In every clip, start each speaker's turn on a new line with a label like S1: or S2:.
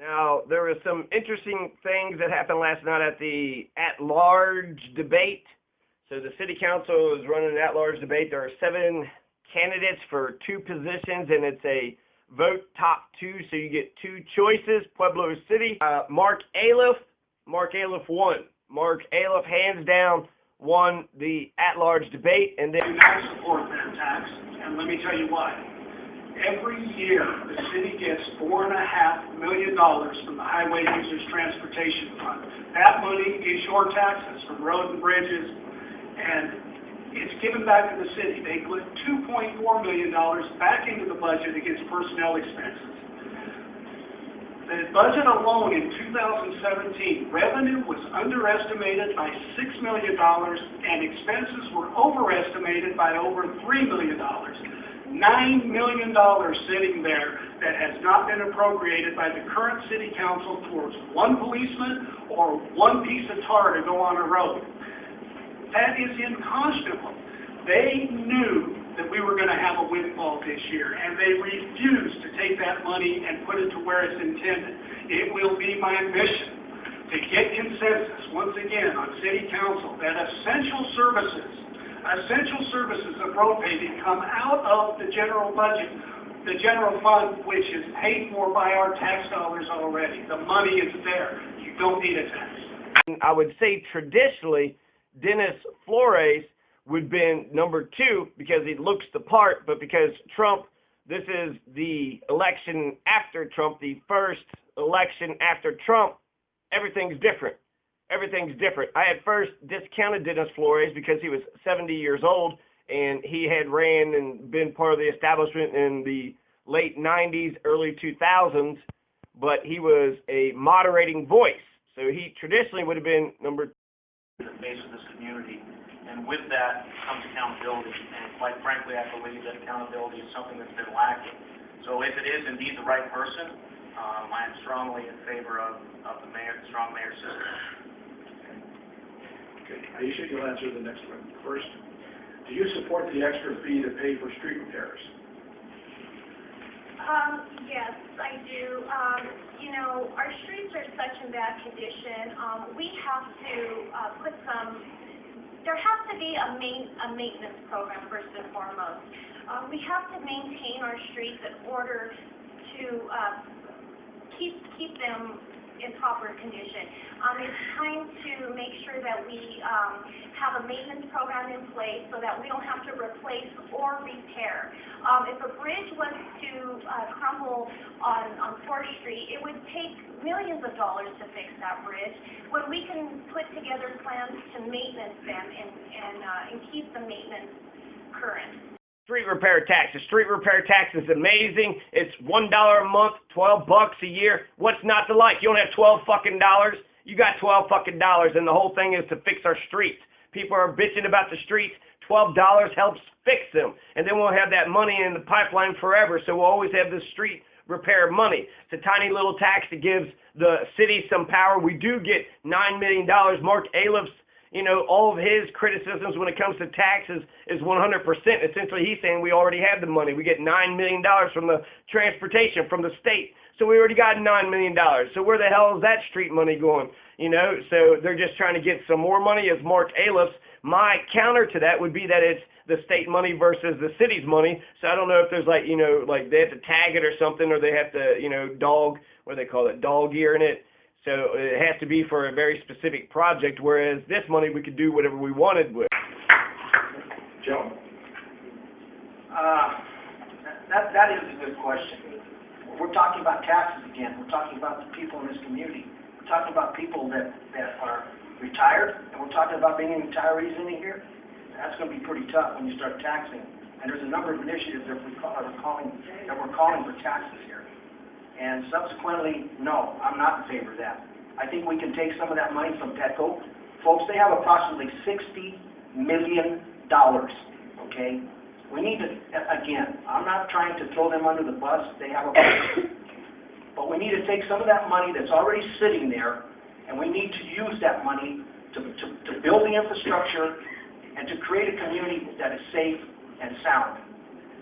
S1: Now, there were some interesting things that happened last night at the at-large debate. So the city council is running an at-large debate. There are 7 candidates for 2 positions, and it's a vote top 2, so you get 2 choices. Pueblo City, Mark Aliff. Mark Aliff won. Mark Aliff, hands down, won the at-large debate. And then
S2: I do not support that tax, and let me tell you why. Every year, the city gets $4.5 million from the Highway Users Transportation Fund. That money is your taxes from roads and bridges, and it's given back to the city. They put $2.4 million back into the budget against personnel expenses. The budget alone in 2017, revenue was underestimated by $6 million, and expenses were overestimated by over $3 million. $9 million sitting there that has not been appropriated by the current city council towards 1 policeman or 1 piece of tar to go on a road. That is unconscionable. They knew that we were going to have a windfall this year, and they refused to take that money and put it to where it's intended. It will be my mission to get consensus, once again, on city council that essential services appropriated come out of the general budget, the general fund, which is paid for by our tax dollars already. The money is there. You don't need a tax.
S1: I would say traditionally, Dennis Flores would have been number 2 because he looks the part, but because Trump, this is the election after Trump, the first election after Trump, everything's different. Everything's different. I at first discounted Dennis Flores because he was 70 years old and he had ran and been part of the establishment in the late 90s, early 2000s, but he was a moderating voice. So he traditionally would have been number 2.
S3: The face of this community, and with that comes accountability, and quite frankly I believe that accountability is something that's been lacking. So if it is indeed the right person, I am strongly in favor of the strong mayor system.
S2: Okay, Aisha, you'll answer the next one first. Do you support the extra fee to pay for street repairs?
S4: Yes, I do. Our streets are such in bad condition. We have to there has to be a maintenance program first and foremost. We have to maintain our streets in order to keep them in proper condition. It's time to make sure that we have a maintenance program in place so that we don't have to replace or repair. If a bridge was to crumble on 4th Street, it would take millions of dollars to fix that bridge when we can put together plans to maintenance them and keep the maintenance current.
S1: Street repair tax. The street repair tax is amazing. It's $1 a month, $12 a year. What's not to like? You don't have $12 fucking dollars. You got $12 fucking dollars, and the whole thing is to fix our streets. People are bitching about the streets. $12 helps fix them, and then we'll have that money in the pipeline forever. So we'll always have this street repair money. It's a tiny little tax that gives the city some power. We do get $9 million. Mark Aliff's, all of his criticisms when it comes to taxes is 100%. Essentially, he's saying we already have the money. We get $9 million from the transportation, from the state. So we already got $9 million. So where the hell is that street money going? So they're just trying to get some more money as Mark Aliff's. My counter to that would be that it's the state money versus the city's money. So I don't know if there's like they have to tag it or something, or they have to, dog ear in it. So it has to be for a very specific project, whereas this money we could do whatever we wanted with.
S2: Joe?
S5: That is a good question. We're talking about taxes again. We're talking about the people in this community. We're talking about people that are retired, and we're talking about bringing retirees in here. That's going to be pretty tough when you start taxing. And there's a number of initiatives that we're calling for taxes here. And subsequently, no, I'm not in favor of that. I think we can take some of that money from Petco. Folks, they have approximately $60 million, okay? We need to, again, I'm not trying to throw them under the bus. They have a budget. But we need to take some of that money that's already sitting there, and we need to use that money to build the infrastructure and to create a community that is safe and sound.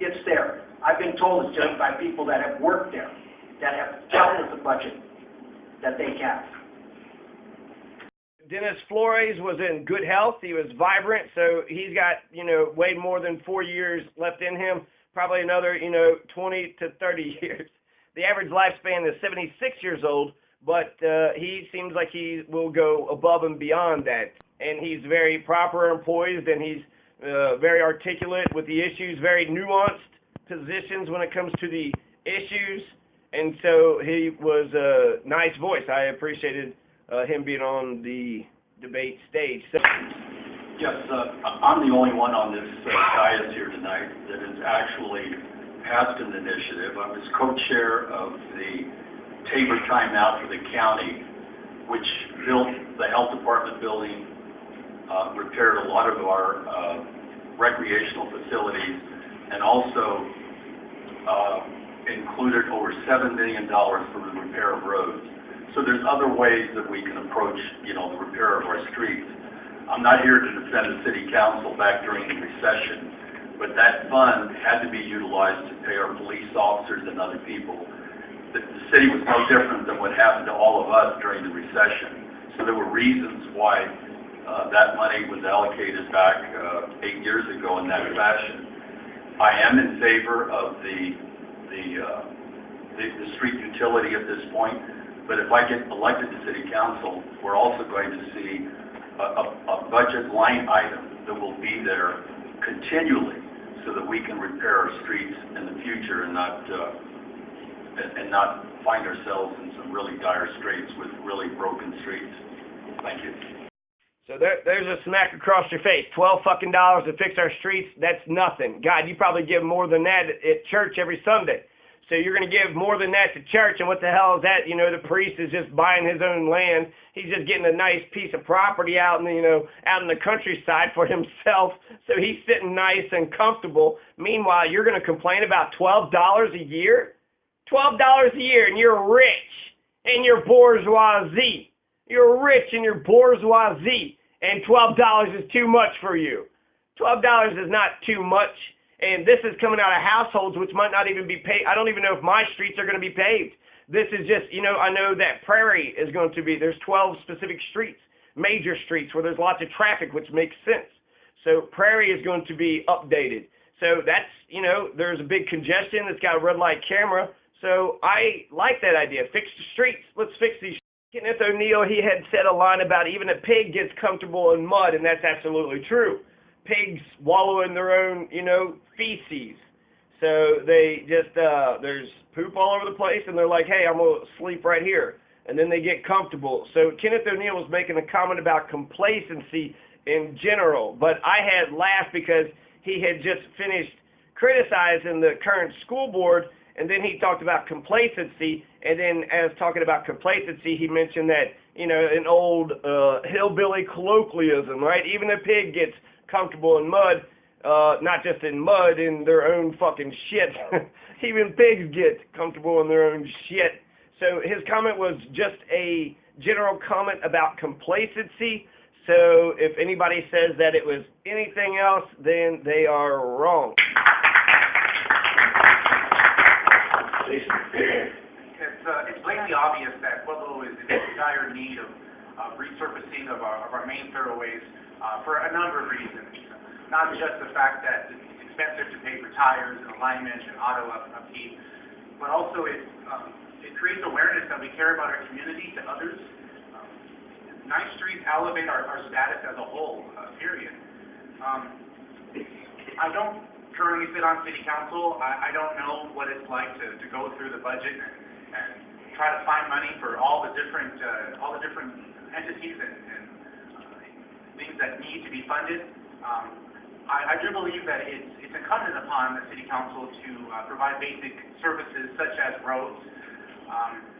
S5: It's there. I've been told it's done by people that have worked there, that have dealt with the budget. that they can.
S1: Dennis Flores was in good health. He was vibrant, so he's got, way more than 4 years left in him, probably another, 20 to 30 years. The average lifespan is 76 years old, but he seems like he will go above and beyond that. And he's very proper and poised, and he's very articulate with the issues, very nuanced positions when it comes to the issues. And so he was a nice voice. I appreciated him being on the debate stage. So,
S6: yes, I'm the only one on this dais here tonight that has actually passed an initiative. I was co-chair of the Tabor Timeout for the county, which built the health department building, repaired a lot of our recreational facilities, and also included over $7 million for the repair of roads. So there's other ways that we can approach, the repair of our streets. I'm not here to defend the city council back during the recession, but that fund had to be utilized to pay our police officers and other people. The city was no different than what happened to all of us during the recession. So there were reasons why that money was allocated back 8 years ago in that fashion. I am in favor of the street utility at this point. But if I get elected to city council, we're also going to see a budget line item that will be there continually so that we can repair our streets in the future and not find ourselves in some really dire straits with really broken streets. Thank you.
S1: So there's a smack across your face. $12 fucking to fix our streets, that's nothing. God, you probably give more than that at church every Sunday. So you're going to give more than that to church, and what the hell is that? The priest is just buying his own land. He's just getting a nice piece of property out in the countryside for himself. So he's sitting nice and comfortable. Meanwhile, you're going to complain about $12 a year? $12 a year, and you're rich, and you're bourgeoisie. You're rich, and you're bourgeoisie, and $12 is too much for you. $12 is not too much. And this is coming out of households which might not even be paved. I don't even know if my streets are going to be paved. This is just, I know that Prairie is going to be, there's 12 specific streets, major streets where there's lots of traffic, which makes sense. So Prairie is going to be updated. So that's, there's a big congestion. It's got a red light camera. So I like that idea. Fix the streets. Let's fix these. Kenneth O'Neill, he had said a line about even a pig gets comfortable in mud, and that's absolutely true. Pigs wallow in their own, feces. So they just, there's poop all over the place, and they're like, hey, I'm going to sleep right here. And then they get comfortable. So Kenneth O'Neill was making a comment about complacency in general, but I had laughed because he had just finished criticizing the current school board, and then he talked about complacency, and then as talking about complacency, he mentioned that, an old hillbilly colloquialism, right? Even a pig gets comfortable in mud, not just in mud, in their own fucking shit. Even pigs get comfortable in their own shit. So his comment was just a general comment about complacency. So if anybody says that it was anything else, then they are wrong.
S3: It's blatantly obvious that Pueblo is in dire need of resurfacing of our main thoroughways for a number of reasons. Not just the fact that it's expensive to pay for tires and alignment and auto upkeep, but also it creates awareness that we care about our community to others. Nice streets elevate our status as a whole, period. I don't currently sit on city council. I don't know what it's like to go through the budget and try to find money for all the different entities and things that need to be funded. I do believe that it's incumbent upon the city council to provide basic services such as roads.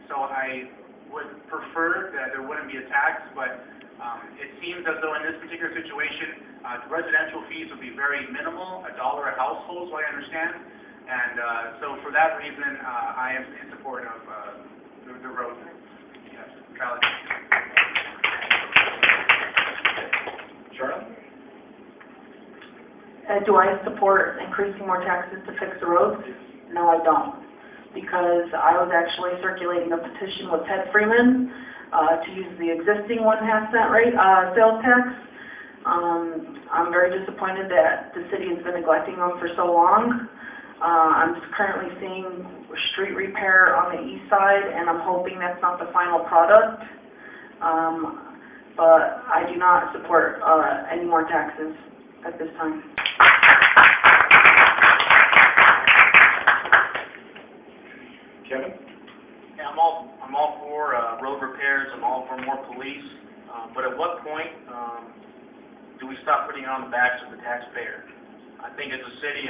S3: So I would prefer that there wouldn't be a tax, but it seems as though in this particular situation, residential fees would be very minimal, $1 a household, is what I understand. And so for that reason, I am in support of the road neutrality.
S6: Charlotte?
S7: Do I support increasing more taxes to fix the roads? No, I don't. because I was actually circulating a petition with Ted Freeman to use the existing 1.5 cent rate sales tax. I'm very disappointed that the city has been neglecting them for so long. I'm currently seeing street repair on the east side, and I'm hoping that's not the final product. But I do not support any more taxes at this time.
S2: Kevin?
S3: Yeah, I'm all for road repairs. I'm all for more police. But at what point do we stop putting it on the backs of the taxpayer? I think as a city,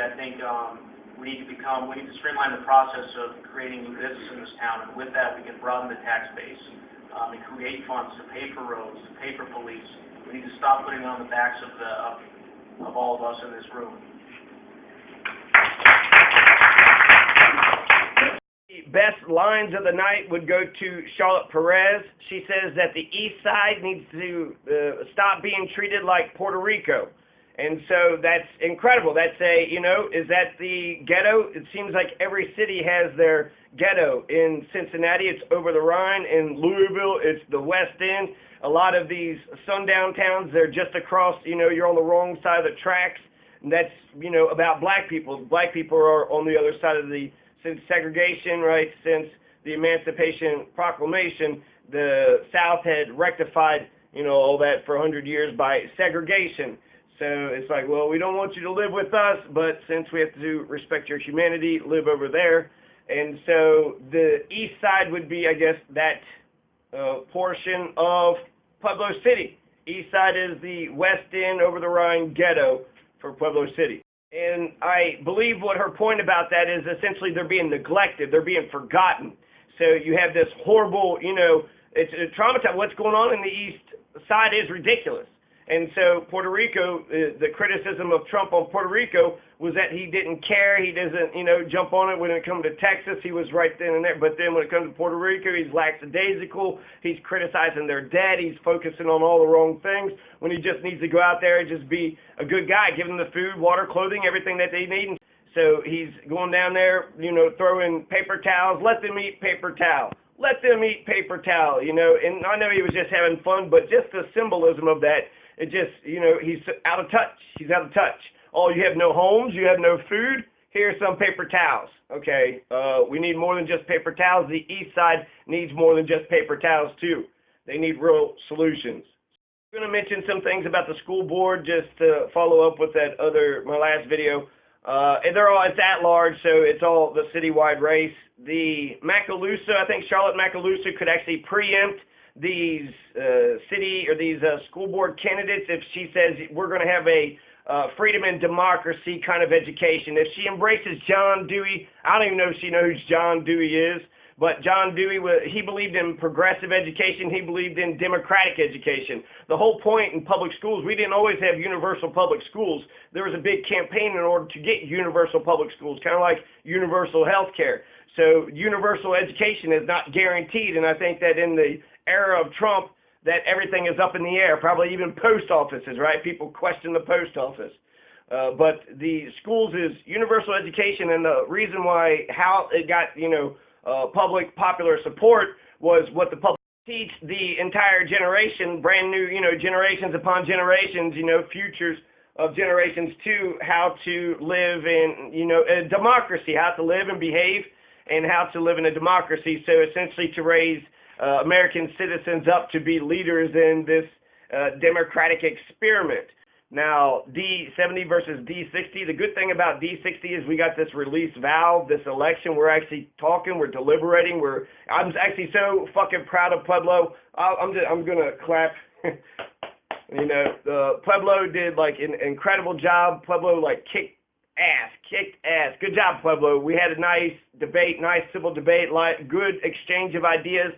S3: we need to streamline the process of creating new business in this town, and with that, we can broaden the tax base and create funds to pay for roads, to pay for police. We need to stop putting it on the backs of all of us in this room.
S1: The best lines of the night would go to Charlotte Perez. She says that the East Side needs to stop being treated like Puerto Rico. And so that's incredible. That's is that the ghetto? It seems like every city has their ghetto. In Cincinnati, it's over the Rhine. In Louisville, it's the West End. A lot of these sundown towns, they're just across, you're on the wrong side of the tracks. And that's, about black people. Black people are on the other side of since segregation, right, since the Emancipation Proclamation, the South had rectified, all that for 100 years by segregation. So it's like, well, we don't want you to live with us, but since we have to respect your humanity, live over there. And so the East Side would be, I guess, that portion of Pueblo City. East Side is the West End, over the Rhine ghetto for Pueblo City. And I believe what her point about that is essentially they're being neglected, they're being forgotten. So you have this horrible, it's traumatized. What's going on in the East Side is ridiculous. And so Puerto Rico, the criticism of Trump on Puerto Rico was that he didn't care. He doesn't, jump on it. When it comes to Texas, he was right then and there. But then when it comes to Puerto Rico, he's lackadaisical. He's criticizing their debt. He's focusing on all the wrong things when he just needs to go out there and just be a good guy, give them the food, water, clothing, everything that they need. So he's going down there, throwing paper towels. Let them eat paper towel. Let them eat paper towel, And I know he was just having fun, but just the symbolism of that, it just, he's out of touch. He's out of touch. Oh, you have no homes, you have no food, here's some paper towels. Okay, we need more than just paper towels. The East Side needs more than just paper towels, too. They need real solutions. I'm going to mention some things about the school board just to follow up with my last video. And it's at large, so it's all the citywide race. The Macaluso, I think Charlotte Macaluso could actually preempt these school board candidates if she says we're going to have a freedom and democracy kind of education. If she embraces John Dewey, I don't even know if she knows who John Dewey is, but John Dewey, he believed in progressive education. He believed in democratic education. The whole point in public schools, we didn't always have universal public schools. There was a big campaign in order to get universal public schools, kind of like universal health care. So universal education is not guaranteed, and I think that in the era of Trump, that everything is up in the air, probably even post offices, right? People question the post office. But the schools is universal education, and the reason how it got, public popular support was what the public teach the entire generation, brand new, generations upon generations, futures of generations to how to live in, a democracy, how to live and behave and how to live in a democracy. So essentially to raise American citizens up to be leaders in this democratic experiment. Now, D70 versus D60, the good thing about D60 is we got this release valve, this election. We're actually talking, we're deliberating. I'm actually so fucking proud of Pueblo. I'm going to clap. Pueblo did an incredible job. Pueblo kicked ass. Good job, Pueblo. We had a nice debate, nice civil debate, good exchange of ideas.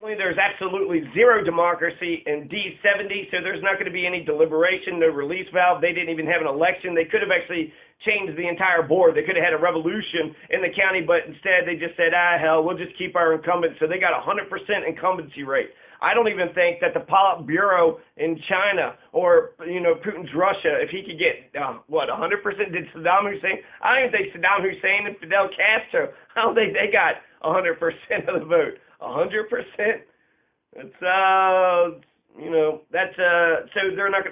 S1: There's absolutely zero democracy in D70, so there's not going to be any deliberation, no release valve. They didn't even have an election. They could have actually changed the entire board. They could have had a revolution in the county, but instead they just said, hell, we'll just keep our incumbents. So they got a 100% incumbency rate. I don't even think that the Politburo in China or, Putin's Russia, if he could get, 100%, did Saddam Hussein? I don't even think Saddam Hussein and Fidel Castro, I don't think they got 100% of the vote. 100%. That's so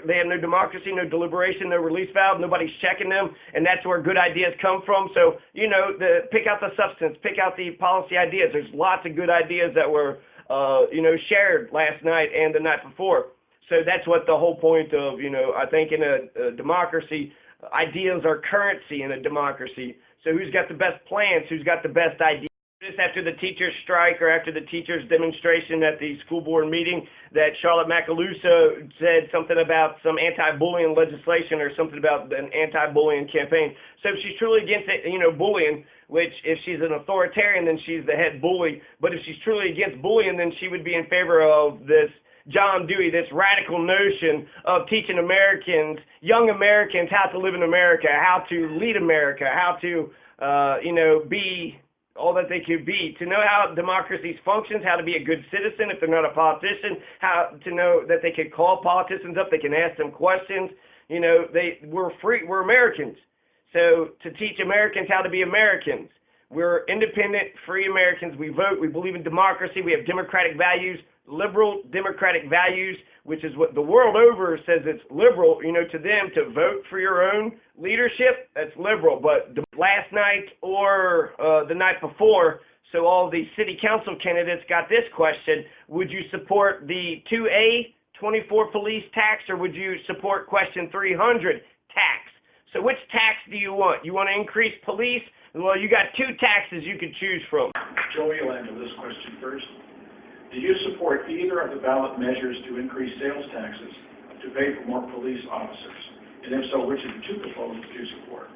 S1: they have no democracy, no deliberation, no release valve, nobody's checking them, and that's where good ideas come from. So, pick out the substance, pick out the policy ideas. There's lots of good ideas that were, shared last night and the night before. So that's what the whole point of, I think in a democracy, ideas are currency in a democracy. So who's got the best plans? Who's got the best ideas? Just after the teachers' strike or after the teachers' demonstration at the school board meeting, that Charlotte Macaluso said something about some anti-bullying legislation or something about an anti-bullying campaign. So if she's truly against it, bullying, which if she's an authoritarian, then she's the head bully. But if she's truly against bullying, then she would be in favor of this John Dewey, this radical notion of teaching Americans, young Americans, how to live in America, how to lead America, how to, be all that they could be, to know how democracy functions, how to be a good citizen if they're not a politician, how to know that they can call politicians up, they can ask them questions. We're free, we're Americans. So to teach Americans how to be Americans, we're independent, free Americans. We vote, we believe in democracy, we have democratic values, liberal democratic values, which is what the world over says it's liberal, to them to vote for your own leadership, that's liberal. But last night or the night before, so all the city council candidates got this question: would you support the 2A 24 police tax, or would you support question 300 tax? So which tax do you want? You want to increase police? Well, you got two taxes you can choose from.
S8: Joey will answer this question first. Do you support either of the ballot measures to increase sales taxes to pay for more police officers? And if so, which of the two proposals do you support?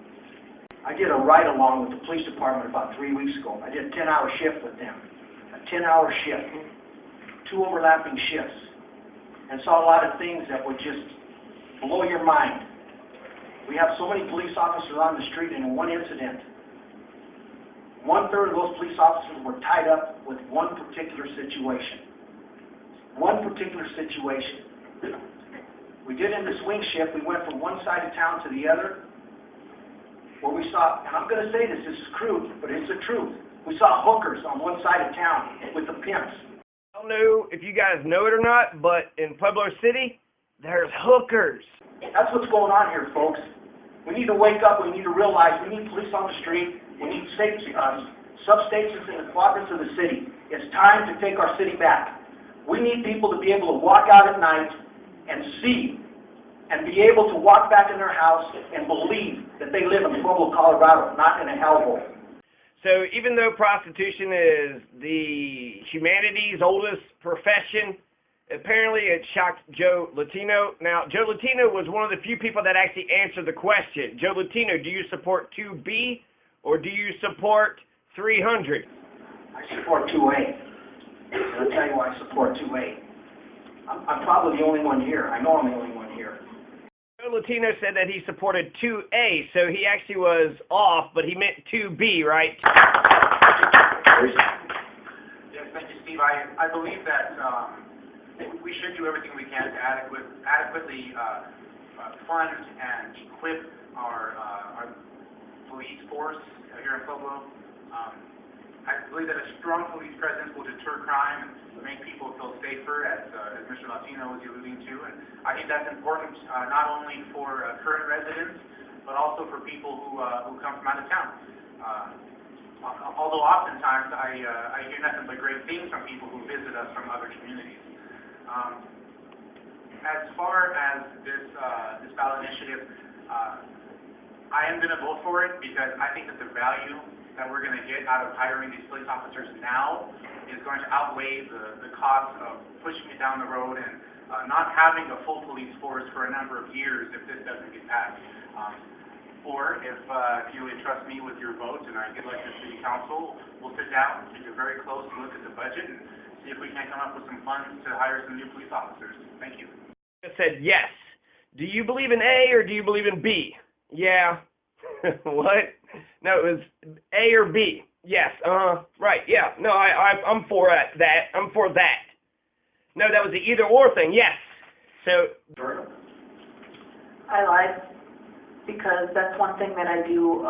S5: I did a ride-along with the police department about 3 weeks ago. I did a 10-hour shift with them, a 10-hour shift, 2 overlapping shifts, and saw a lot of things that would just blow your mind. We have so many police officers on the street, and in one incident, 1/3 of those police officers were tied up with one particular situation. One particular situation. We did in the swing shift, we went from one side of town to the other, where we saw, and I'm going to say this is crude, but it's the truth. We saw hookers on one side of town with the pimps.
S1: I don't know if you guys know it or not, but in Pueblo City, there's hookers.
S5: That's what's going on here, folks. We need to wake up. We need to realize we need police on the street. We need substations in the quadrants of the city. It's time to take our city back. We need people to be able to walk out at night and see and be able to walk back in their house and believe that they live in Pueblo, Colorado, not in a hellhole.
S1: So even though prostitution is the humanity's oldest profession, apparently it shocked Joe Latino. Now, Joe Latino was one of the few people that actually answered the question. Joe Latino, do you support 2B or do you support 300?
S5: I support 2A. I'll tell you why I support 2A. I'm probably the only one here. I know I'm the only one here.
S1: Joe Latino said that he supported 2A, so he actually was off, but he meant 2B, right?
S3: Yes, thank you, Steve. I believe that we should do everything we can to adequately fund and equip our police force here in Pueblo. I believe that a strong police presence will deter crime and make people feel safer, as Mr. Latino was alluding to. And I think that's important not only for current residents, but also for people who come from out of town. Although oftentimes I hear nothing but great things from people who visit us from other communities. As far as this ballot initiative, I am going to vote for it because I think that the value that we're going to get out of hiring these police officers now is going to outweigh the cost of pushing it down the road and not having a full police force for a number of years if this doesn't get passed. Or if you entrust me with your vote and I get elected to city council, we'll sit down, take a very close look at the budget and see if we can come up with some funds to hire some new police officers. Thank you.
S1: I said yes. Do you believe in A or do you believe in B? Yeah. What? No, it was A or B. Yes. Right. Yeah. No, I'm for that. I'm for that. No, that was the either or thing. Yes. So.
S7: I lied because that's one thing that I do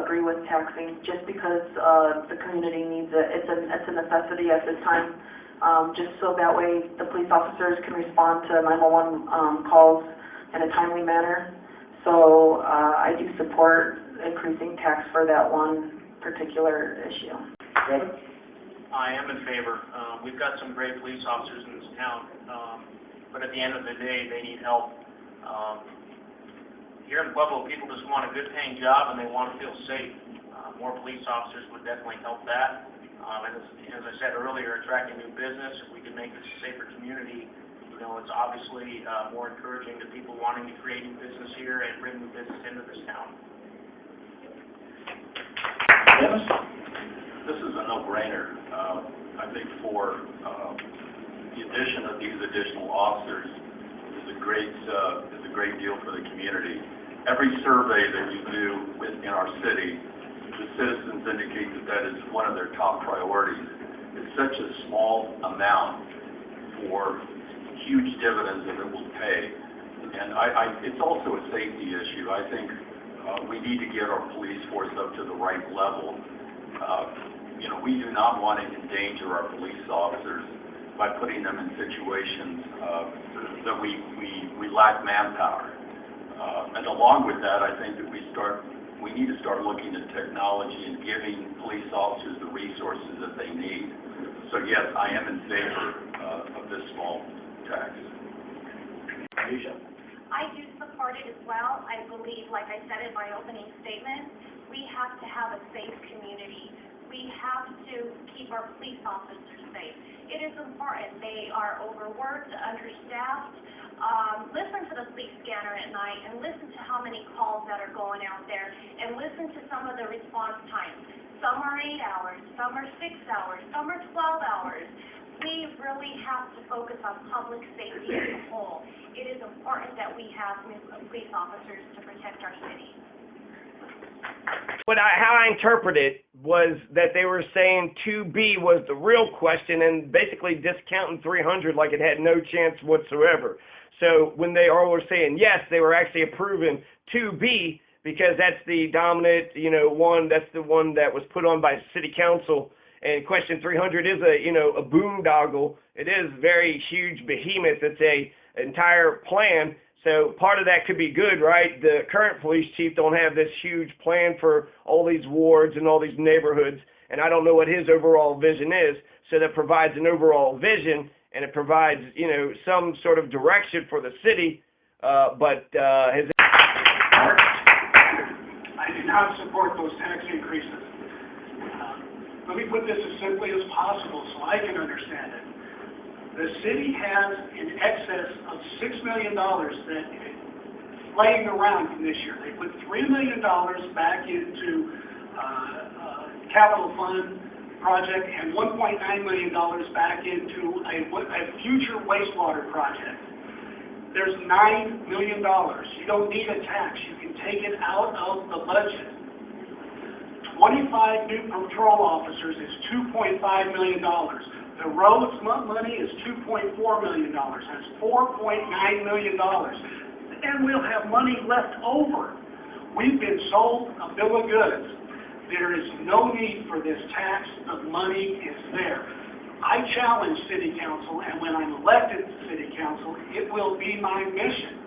S7: agree with taxing, just because the community needs it. It's a necessity at this time, just so that way the police officers can respond to 911 calls in a timely manner. So I do support increasing tax for that one particular issue.
S8: Kevin?
S3: I am in favor. We've got some great police officers in this town, but at the end of the day, they need help. Here in Pueblo, people just want a good-paying job and they want to feel safe. More police officers would definitely help that. And as I said earlier, attracting new business, if we can make this a safer community, you know, it's obviously more encouraging to people wanting to create new business here and bring new business into this town.
S8: Dennis?
S6: This is a no-brainer. I think for the addition of these additional officers is a great deal for the community. Every survey that you do within our city, the citizens indicate that is one of their top priorities. It's such a small amount for huge dividends that it will pay. And it's also a safety issue. I think we need to get our police force up to the right level. You know, we do not want to endanger our police officers by putting them in situations that we lack manpower. And along with that, I think that we need to start looking at technology and giving police officers the resources that they need. So yes, I am in favor of this small tax.
S8: Alicia?
S4: I do support it as well. I believe, like I said in my opening statement, we have to have a safe community. We have to keep our police officers safe. It is important. They are overworked, understaffed. Listen to the police scanner at night and listen to how many calls that are going out there and listen to some of the response times. Some are 8 hours, some are 6 hours, some are 12 hours. We really have to focus on public safety as a whole. It is important that we have police officers to protect our city.
S1: How I interpreted was that they were saying 2B was the real question and basically discounting 300 like it had no chance whatsoever. So when they all were saying yes, they were actually approving 2B because that's the dominant, one. That's the one that was put on by City Council. And question 300 is a boondoggle. It is very huge behemoth. It's a entire plan. So part of that could be good, right? The current police chief don't have this huge plan for all these wards and all these neighborhoods, and I don't know what his overall vision is. So that provides an overall vision, and it provides, some sort of direction for the city. But his
S2: I do not support those tax increases. Let me put this as simply as possible so I can understand it. The city has in excess of $6 million that is laying around from this year. They put $3 million back into capital fund project and $1.9 million back into a future wastewater project. There's $9 million. You don't need a tax. You can take it out of the budget. 25 new patrol officers is $2.5 million. The roads money is $2.4 million. That's $4.9 million. And we'll have money left over. We've been sold a bill of goods. There is no need for this tax. The money is there. I challenge City Council, and when I'm elected to City Council, it will be my mission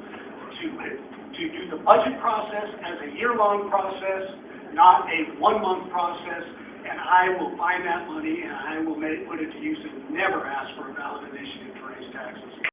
S2: to do the budget process as a year-long process, not a one-month process, and I will find that money and I will put it to use and never ask for a ballot initiative to raise taxes.